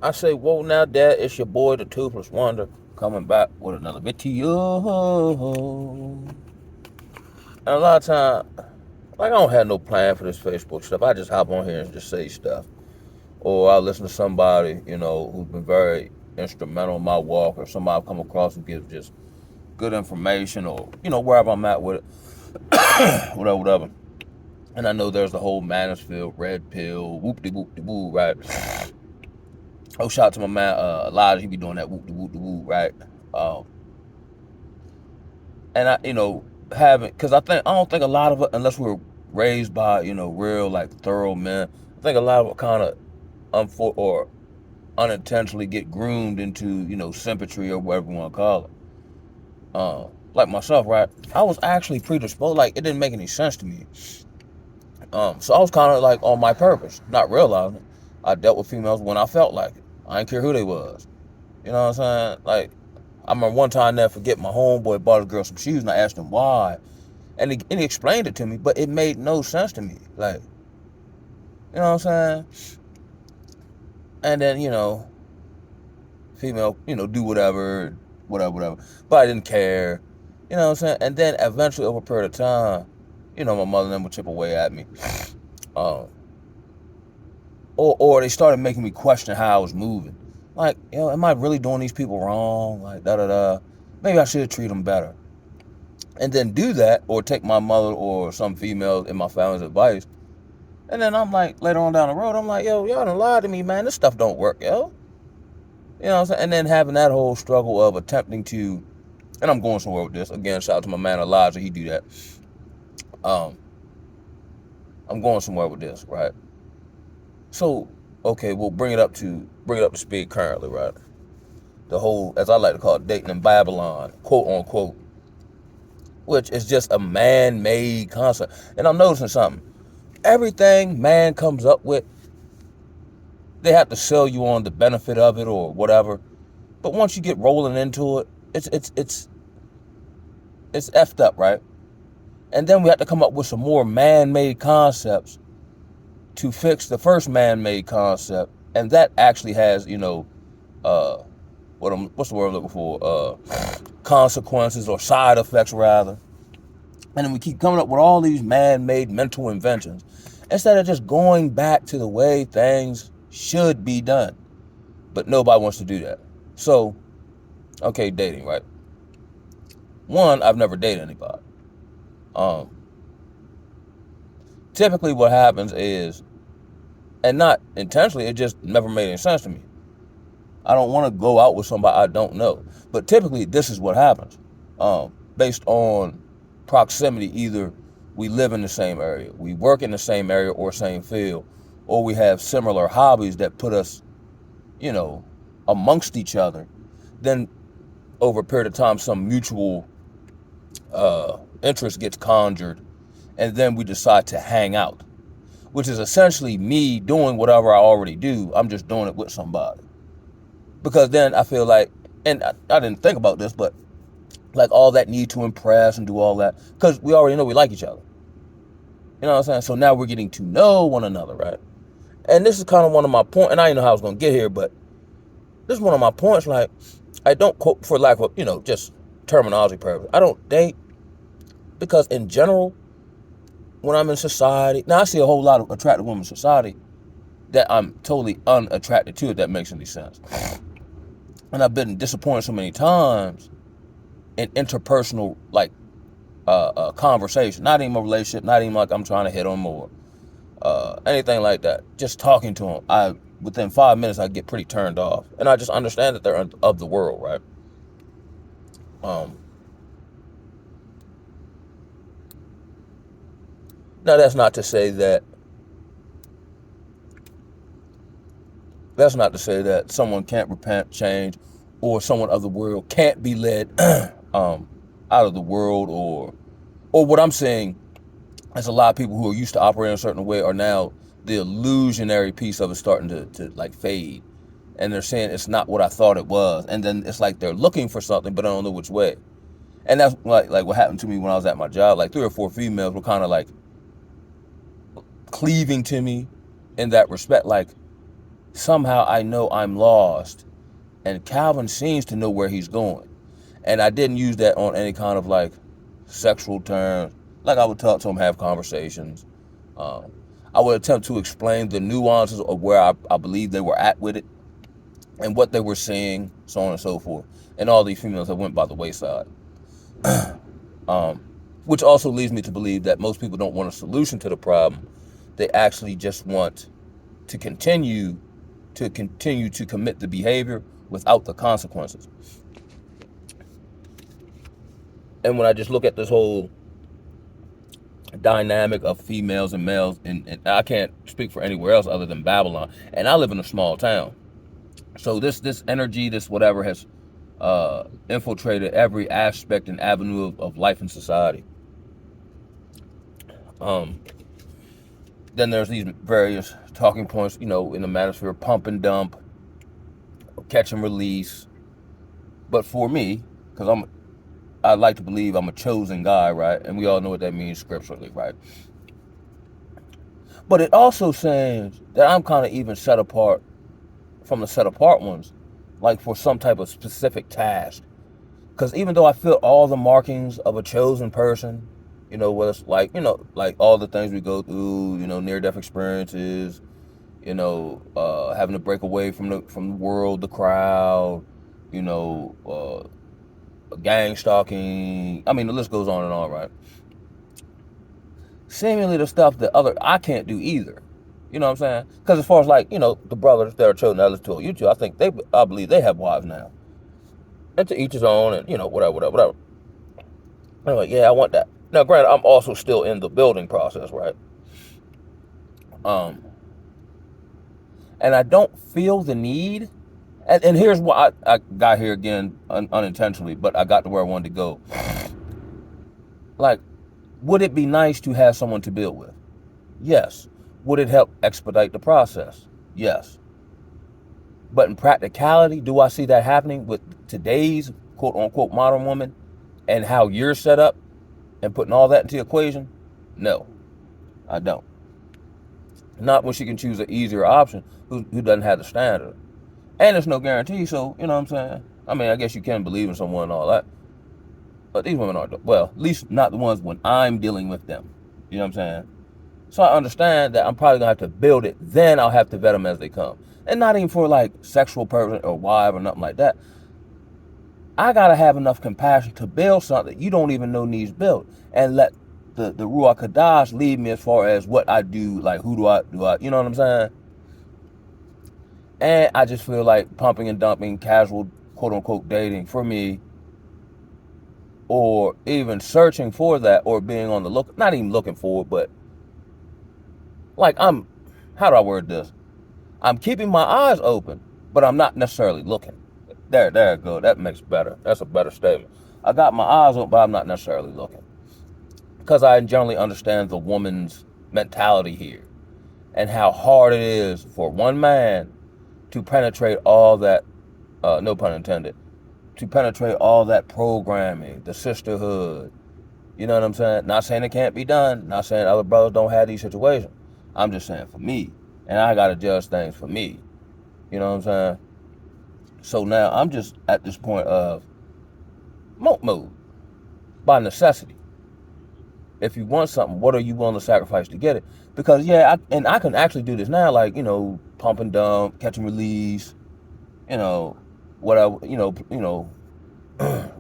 I say, whoa, now, Dad, it's your boy, the Toothless Wonder, coming back with another video. And a lot of time, like, I don't have no plan for this Facebook stuff. I just hop on here and just say stuff. Or I'll listen to somebody, who's been very instrumental in my walk, or somebody I've come across who gives just good information, or, wherever I'm at with it, whatever, whatever. And I know there's the whole Mansfield, Red Pill, whoop-de-whoop-de-woo, right? Oh, shout out to my man Elijah. He be doing that whoop-de-whoop-de-woo, right? Um, and having, because I don't think a lot of it, unless we're raised by, real, like, thorough men, I think a lot of it kind of or unintentionally get groomed into, sympatry, or whatever you want to call it. Like myself, right? I was actually predisposed. Like, it didn't make any sense to me. So I was kind of like on my purpose, not realizing it. I dealt with females when I felt like it. I didn't care who they was. You know what I'm saying? Like, I remember one time, I never forget, my homeboy bought a girl some shoes, and I asked him why. And he explained it to me, but it made no sense to me. Like, you know what I'm saying? And then, female, do whatever, whatever, whatever. But I didn't care. You know what I'm saying? And then eventually, over a period of time, my mother and them would chip away at me. Um, or they started making me question how I was moving. Like, am I really doing these people wrong? Like, da da da. Maybe I should treat them better. And then do that, or take my mother or some female in my family's advice. And then I'm like, later on down the road, I'm like, yo, y'all done lied to me, man. This stuff don't work, yo. You know what I'm saying? And then having that whole struggle of attempting to, and I'm going somewhere with this. Again, shout out to my man Elijah, he do that. Um, I'm going somewhere with this, right? So, okay, we'll bring it up to speed currently, right? The whole, as I like to call it, dating in Babylon, quote unquote, which is just a man-made concept. And I'm noticing something. Everything man comes up with, they have to sell you on the benefit of it or whatever. But once you get rolling into it, it's effed up, right? And then we have to come up with some more man-made concepts to fix the first man-made concept, and that actually has, uh, what's the word I'm looking for? Consequences, or side effects rather. And then we keep coming up with all these man-made mental inventions instead of just going back to the way things should be done. But nobody wants to do that. So, okay, dating, right? One, I've never dated anybody. Um, Typically, what happens is, and not intentionally, it just never made any sense to me. I don't want to go out with somebody I don't know. But typically, this is what happens. Based on proximity, either we live in the same area, we work in the same area or same field, or we have similar hobbies that put us, you know, amongst each other. Then over a period of time, some mutual interest gets conjured, and then we decide to hang out, which is essentially me doing whatever I already do. I'm just doing it with somebody. Because then I feel like, and I didn't think about this, but like all that need to impress and do all that, because we already know we like each other. You know what I'm saying? So now we're getting to know one another, right? And this is kind of one of my points, and I didn't know how I was going to get here, but this is one of my points. Like, I don't quote, for lack of, just terminology purpose, I don't date because in general, when I'm in society, now I see a whole lot of attractive women in society that I'm totally unattracted to, if that makes any sense. And I've been disappointed so many times in interpersonal, like, conversation. Not even a relationship, not even like I'm trying to hit them or anything like that. Just talking to them, within 5 minutes I get pretty turned off, and I just understand that they're of the world, right? Um, Now that's not to say that someone can't repent, change, or someone of the world can't be led um, out of the world, or what I'm saying is a lot of people who are used to operating a certain way are now, the illusionary piece of it starting to like fade, and they're saying it's not what I thought it was, and then it's like they're looking for something but I don't know which way. And that's like what happened to me when I was at my job. Like 3 or 4 females were kind of like cleaving to me in that respect, like somehow I know I'm lost. And Calvin seems to know where he's going. And I didn't use that on any kind of like sexual terms. Like I would talk to him, have conversations. Um, I would attempt to explain the nuances of where I believe they were at with it and what they were seeing, so on and so forth. And all these females that went by the wayside. um, which also leads me to believe that most people don't want a solution to the problem. They actually just want to continue to commit the behavior without the consequences. And when I just look at this whole dynamic of females and males, and I can't speak for anywhere else other than Babylon, and I live in a small town, so this energy, this whatever, has infiltrated every aspect and avenue of life and society. Then there's these various talking points, in the manosphere: pump and dump, catch and release. But for me, because I like to believe I'm a chosen guy, right? And we all know what that means scripturally, right? But it also says that I'm kind of even set apart from the set apart ones, like for some type of specific task. Because even though I feel all the markings of a chosen person, whether it's like, like all the things we go through, near-death experiences, having to break away from the world, the crowd, gang stalking. I mean, the list goes on and on, right? Seemingly the stuff that I can't do either. You know what I'm saying? Because as far as like, the brothers that are chosen, I listen to on YouTube, I believe they have wives now. And to each his own, and whatever. I'm like, yeah, I want that. Now, granted, I'm also still in the building process, right? And I don't feel the need. And here's why I got here again unintentionally, but I got to where I wanted to go. Like, would it be nice to have someone to build with? Yes. Would it help expedite the process? Yes. But in practicality, do I see that happening with today's quote unquote modern woman and how you're set up and putting all that into the equation? No, I don't. Not when she can choose an easier option who doesn't have the standard. And there's no guarantee, so, you know what I'm saying? I mean, I guess you can believe in someone and all that. But these women aren't, well, at least not the ones when I'm dealing with them. You know what I'm saying? So I understand that I'm probably going to have to build it. Then I'll have to vet them as they come. And not even for like sexual person or wife or nothing like that. I got to have enough compassion to build something you don't even know needs built. And let the Ruach Hadash lead me as far as what I do. Like, who do I, you know what I'm saying? And I just feel like pumping and dumping, casual, quote unquote, dating for me, or even searching for that, or being on the look, not even looking for it, but like how do I word this? I'm keeping my eyes open, but I'm not necessarily looking. There it goes. That makes better. That's a better statement. I got my eyes open, but I'm not necessarily looking. Because I generally understand the woman's mentality here and how hard it is for one man to penetrate all that, no pun intended, to penetrate all that programming, the sisterhood. You know what I'm saying? Not saying it can't be done. Not saying other brothers don't have these situations. I'm just saying for me. And I got to judge things for me. You know what I'm saying? So now I'm just at this point of monk mode by necessity. If you want something, what are you willing to sacrifice to get it? Because I can actually do this now, like, pump and dump, catch and release, whatever,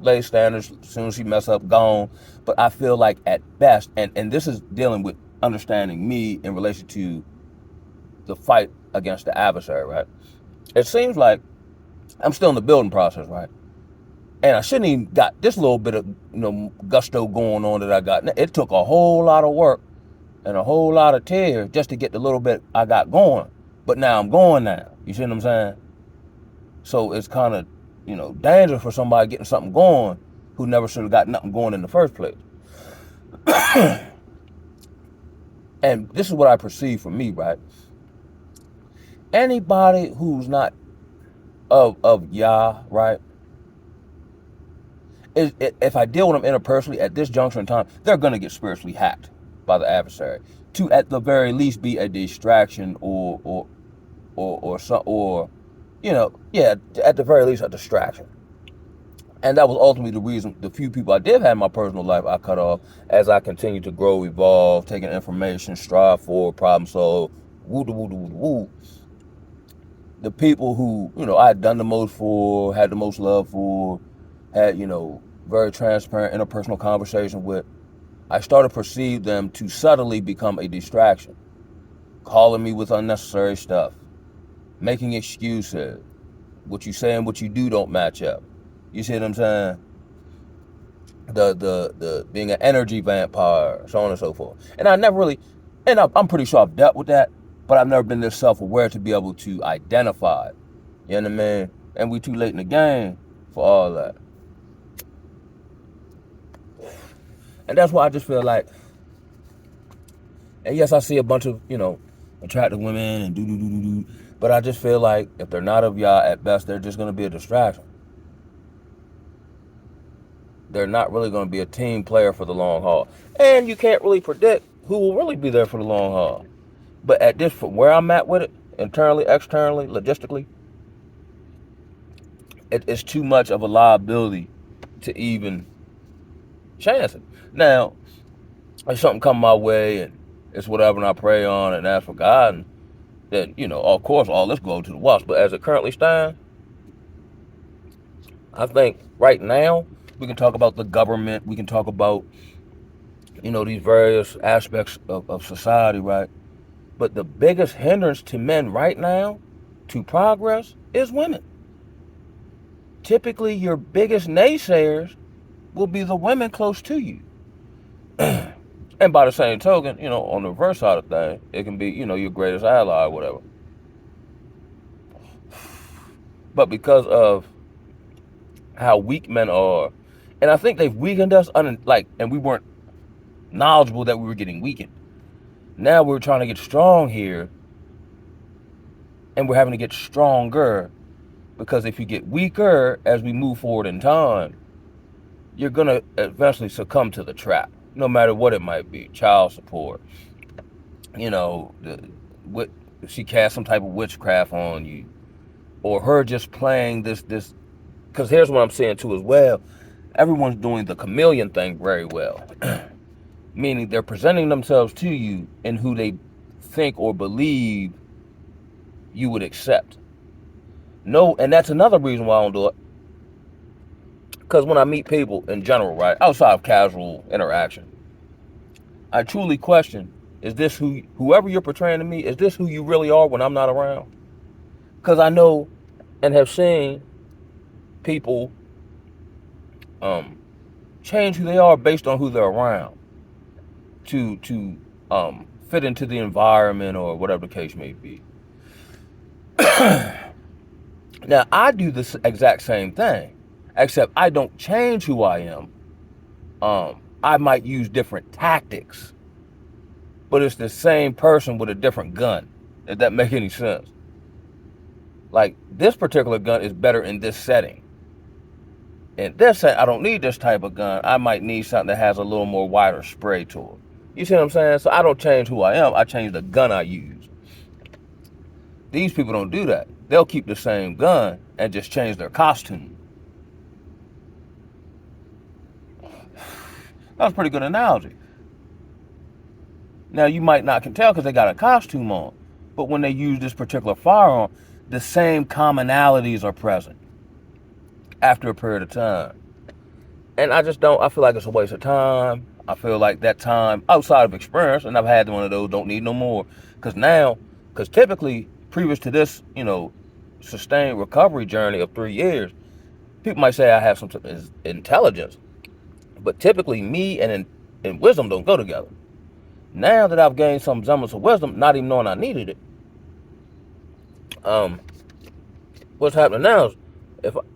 lay standards, as soon as she mess up, gone. But I feel like at best, and this is dealing with understanding me in relation to the fight against the adversary, right? It seems like I'm still in the building process, right? And I shouldn't even got this little bit of, gusto going on that I got. It took a whole lot of work and a whole lot of tears just to get the little bit I got going. But now I'm going now. You see what I'm saying? So it's kind of, dangerous for somebody getting something going who never should have got nothing going in the first place. And this is what I perceive for me, right? Anybody who's not of Yah, right? If I deal with them interpersonally at this juncture in time, they're going to get spiritually hacked by the adversary to, at the very least, be a distraction or or yeah, at the very least a distraction. And that was ultimately the reason the few people I did have in my personal life I cut off as I continued to grow, evolve, taking information, strive for, problem solve, woo woo woo woo. The people who, I had done the most for, had the most love for, had, very transparent interpersonal conversation with, I started to perceive them to subtly become a distraction, calling me with unnecessary stuff, making excuses. What you say and what you do don't match up. You see what I'm saying? The being an energy vampire, so on and so forth. And I never really, and I'm pretty sure I've dealt with that, but I've never been this self-aware to be able to identify it. You know what I mean? And we too late in the game for all that. And that's why I just feel like, and yes, I see a bunch of, attractive women and do, but I just feel like if they're not of y'all, at best, they're just going to be a distraction. They're not really going to be a team player for the long haul. And you can't really predict who will really be there for the long haul. But at this, from where I'm at with it, internally, externally, logistically, it's too much of a liability to even chance it. Now, if something come my way and it's whatever, and I pray on it and ask for God, and then, of course, all this go to the wash. But as it currently stands, I think right now, we can talk about the government. We can talk about, these various aspects of society, right? But the biggest hindrance to men right now to progress is women. Typically, your biggest naysayers will be the women close to you. And by the same token, on the reverse side of things, it can be, your greatest ally or whatever. But because of how weak men are, and I think they've weakened us, and we weren't knowledgeable that we were getting weakened. Now we're trying to get strong here, and we're having to get stronger, because if you get weaker as we move forward in time, you're going to eventually succumb to the trap, no matter what it might be. Child support, she cast some type of witchcraft on you, or her just playing this, because here's what I'm saying too as well. Everyone's doing the chameleon thing very well. Meaning they're presenting themselves to you in who they think or believe you would accept. No, and that's another reason why I don't do it. Because when I meet people in general, right, outside of casual interaction, I truly question, is this whoever you're portraying to me, is this who you really are when I'm not around? Because I know and have seen people change who they are based on who they're around to fit into the environment or whatever the case may be. Now, I do this exact same thing, except I don't change who I am. I might use different tactics, but it's the same person with a different gun, if that makes any sense. Like, this particular gun is better in this setting. In this setting, I don't need this type of gun. I might need something that has a little more wider spray to it. You see what I'm saying? So I don't change who I am. I change the gun I use. These people don't do that. They'll keep the same gun and just change their costume. That's a pretty good analogy. Now, you might not can tell because they got a costume on, but when they use this particular firearm, the same commonalities are present after a period of time. And I feel like it's a waste of time. I feel like that time outside of experience, and I've had one of those, don't need no more. Because typically, previous to this, sustained recovery journey of 3 years, people might say I have some intelligence. But typically, me and wisdom don't go together. Now that I've gained some semblance of wisdom, not even knowing I needed it, what's happening now is,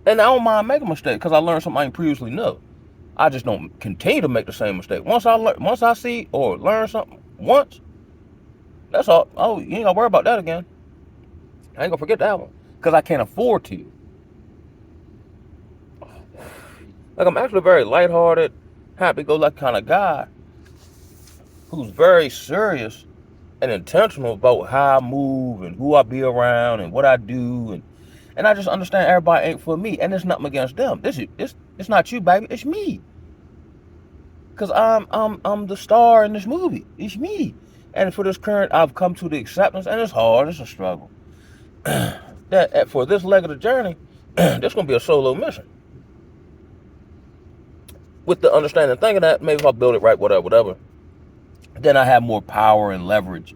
and I don't mind making a mistake because I learned something I didn't previously know. I just don't continue to make the same mistake. Once I see or learn something once, that's all. Oh, you ain't gotta worry about that again. I ain't gonna forget that one because I can't afford to. Like, I'm actually a very lighthearted, happy-go-lucky kind of guy who's very serious and intentional about how I move and who I be around and what I do, and I just understand everybody ain't for me, and it's nothing against them. It's not you, baby. It's me, cause I'm the star in this movie. It's me, and for this current, I've come to the acceptance, and it's hard. It's a struggle. That for this leg of the journey, this gonna be a solo mission. With the understanding, thinking that maybe if I build it right, whatever, then I have more power and leverage.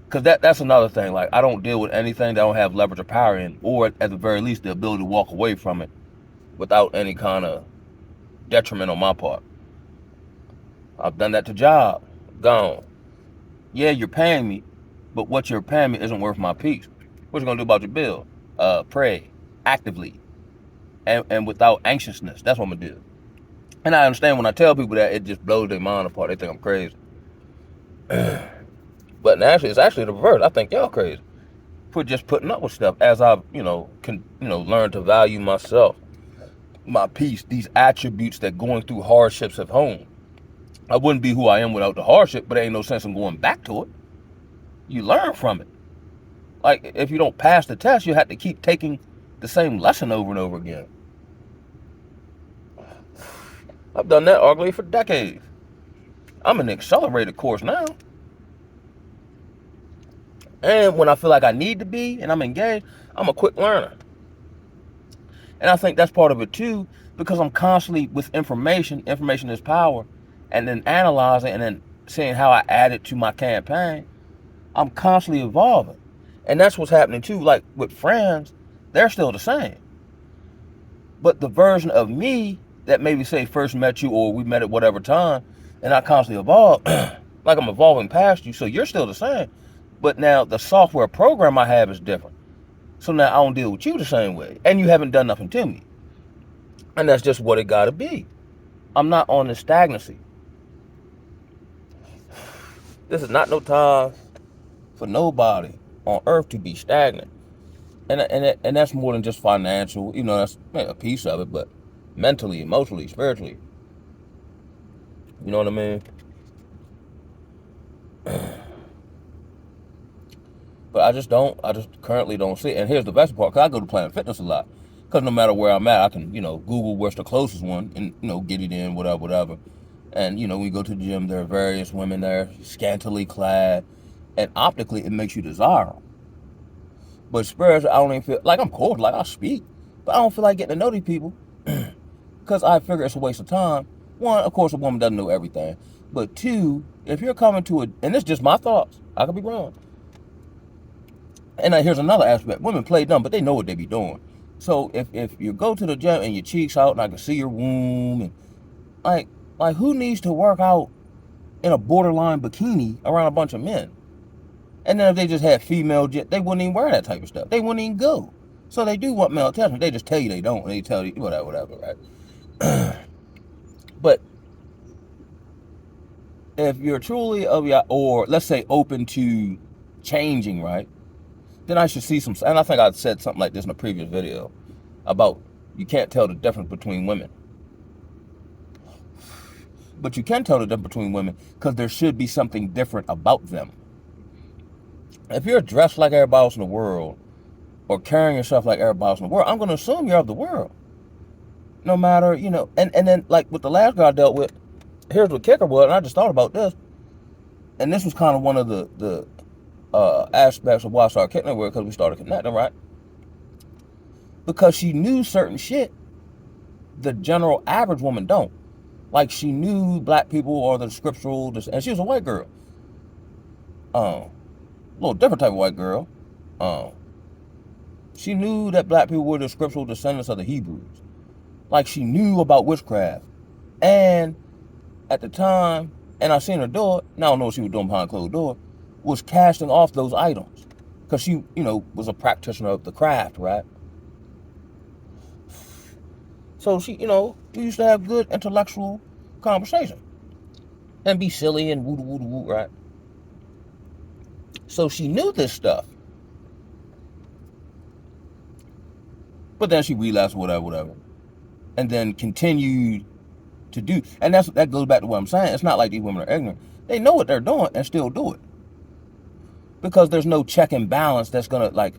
Because that's another thing. Like, I don't deal with anything that I don't have leverage or power in, or at the very least, the ability to walk away from it without any kind of detriment on my part. I've done that to job. Gone. Yeah, you're paying me, but what you're paying me isn't worth my peace. What you gonna do about your bill? Pray actively and without anxiousness. That's what I'm gonna do. And I understand when I tell people that, it just blows their mind apart. They think I'm crazy. But naturally, it's actually the reverse. I think y'all crazy for just putting up with stuff as I've, learn to value myself, my peace, these attributes that going through hardships have honed. I wouldn't be who I am without the hardship, but there ain't no sense in going back to it. You learn from it. Like, if you don't pass the test, you have to keep taking the same lesson over and over again. I've done that arguably for decades. I'm in an accelerated course now. And when I feel like I need to be and I'm engaged, I'm a quick learner. And I think that's part of it too, because I'm constantly with information. Information is power. And then analyzing and then seeing how I add it to my campaign. I'm constantly evolving. And that's what's happening too. Like with friends, they're still the same. But the version of me that maybe say first met you or we met at whatever time, and I constantly evolve, like I'm evolving past you, so you're still the same. But now the software program I have is different. So now I don't deal with you the same way. And you haven't done nothing to me. And that's just what it gotta be. I'm not on this stagnancy. This is not no time for nobody on earth to be stagnant. And that's more than just financial. That's a piece of it, but mentally, emotionally, spiritually. You know what I mean? But I just currently don't see it. And here's the best part, because I go to Planet Fitness a lot. Because no matter where I'm at, I can, Google where's the closest one and, get it in, whatever. And, when you go to the gym, there are various women there, scantily clad. And optically, it makes you desire them. But spiritually, I don't even feel, like I'm cold, like I speak. But I don't feel like getting to know these people. Because I figure it's a waste of time. One, of course, a woman doesn't know everything. But two, if you're coming to and it's just my thoughts, I could be wrong. And here's another aspect. Women play dumb, but they know what they be doing. So if you go to the gym and your cheeks out and I can see your womb, and like who needs to work out in a borderline bikini around a bunch of men? And then if they just had female they wouldn't even wear that type of stuff. They wouldn't even go. So they do want male attention. They just tell you they don't. They tell you whatever, right? But if you're truly or let's say open to changing, right? Then I should see some, and I think I said something like this in a previous video about you can't tell the difference between women. But you can tell the difference between women because there should be something different about them. If you're dressed like everybody else in the world or carrying yourself like everybody else in the world, I'm going to assume you're of the world. No matter, and then like with the last guy I dealt with, here's what kicker was, and I just thought about this. And this was kind of one of the aspects of why I started kicking with, because we started connecting, right? Because she knew certain shit the general average woman don't. Like she knew black people or the scriptural, and she was a white girl. A little different type of white girl. She knew that black people were the scriptural descendants of the Hebrews. Like she knew about witchcraft. And at the time, and I seen her do it, now I don't know what she was doing behind closed door, was casting off those items. Because she, was a practitioner of the craft, right? So she, we used to have good intellectual conversation. And be silly and woo, right? So she knew this stuff. But then she relapsed, whatever. And then continued to do. And that goes back to what I'm saying. It's not like these women are ignorant. They know what they're doing and still do it. because there's no check and balance that's gonna like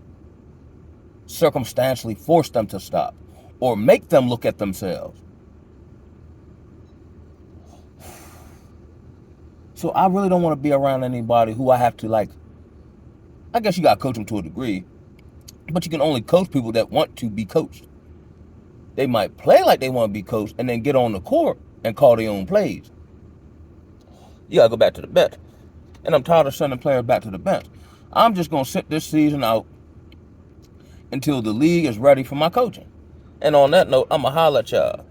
circumstantially force them to stop or make them look at themselves. So I really don't want to be around anybody who I have to like, I guess you got to coach them to a degree, but you can only coach people that want to be coached. They might play like they want to be coached and then get on the court and call their own plays. You got to go back to the bench. And I'm tired of sending players back to the bench. I'm just going to sit this season out until the league is ready for my coaching. And on that note, I'm going to holler at y'all.